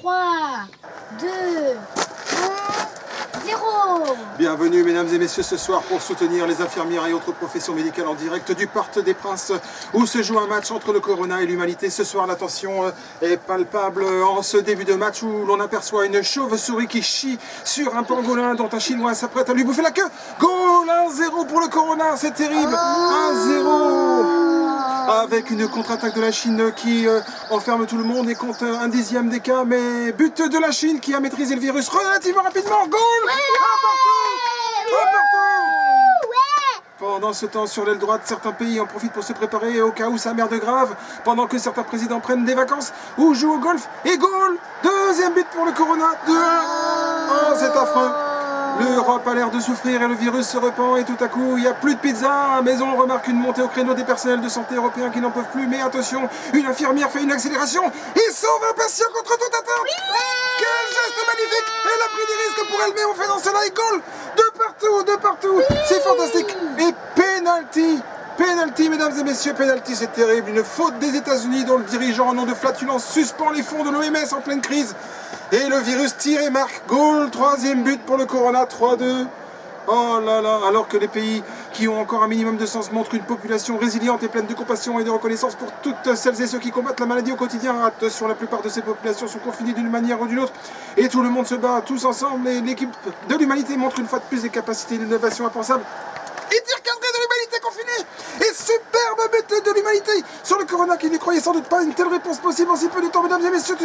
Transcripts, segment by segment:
3, 2, 1, 0. Bienvenue mesdames et messieurs ce soir pour soutenir les infirmières et autres professions médicales en direct du Parc des Princes où se joue un match entre le Corona et l'humanité. Ce soir la tension est palpable en ce début de match où l'on aperçoit une chauve-souris qui chie sur un pangolin dont un Chinois s'apprête à lui bouffer la queue. Goal 1-0 pour le Corona, c'est terrible. 1-0 avec une contre-attaque de la Chine qui enferme tout le monde et compte un dixième des cas, mais but de la Chine qui a maîtrisé le virus relativement rapidement. Goal! Pendant ce temps, sur l'aile droite, certains pays en profitent pour se préparer au cas où ça merde grave, pendant que certains présidents prennent des vacances ou jouent au golf. Et goal! Deuxième but pour le Corona, 2-1. Oh, c'est affreux. L'Europe a l'air de souffrir et le virus se répand et tout à coup, il n'y a plus de pizza. Mais on remarque une montée au créneau des personnels de santé européens qui n'en peuvent plus. Mais attention, une infirmière fait une accélération et sauve un patient contre toute atteinte. Oui. Quel geste magnifique! Elle a pris des risques pour elle, mais on fait dans cela et goal! De partout, oui. C'est fantastique. Et penalty, mesdames et messieurs, penalty, c'est terrible. Une faute des États-Unis dont le dirigeant, en nom de flatulence, suspend les fonds de l'OMS en pleine crise. Et le virus tire et marque. Goal, troisième but pour le Corona, 3-2. Oh là là, alors que les pays qui ont encore un minimum de sens montrent une population résiliente et pleine de compassion et de reconnaissance pour toutes celles et ceux qui combattent la maladie au quotidien. Attention, la plupart de ces populations sont confinées d'une manière ou d'une autre et tout le monde se bat tous ensemble et l'équipe de l'humanité montre une fois de plus des capacités d'innovation impensables. Et tir cadré de l'humanité confinée. Et superbe but de l'humanité sur le Corona qui ne croyait sans doute pas une telle réponse possible en si peu de temps, mesdames et messieurs,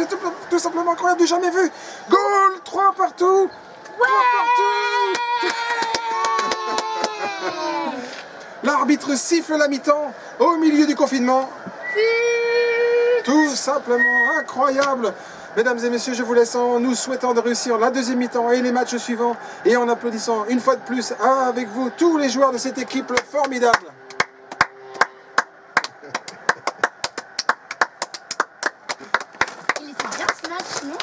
tout simplement incroyable, du jamais vu. Goal, 3 partout. Ouais. 3 partout. L'arbitre siffle la mi-temps au milieu du confinement. Tout simplement incroyable. Mesdames et messieurs, je vous laisse en nous souhaitant de réussir la deuxième mi-temps et les matchs suivants et en applaudissant une fois de plus avec vous tous les joueurs de cette équipe formidable. Il était bien ce match, non ?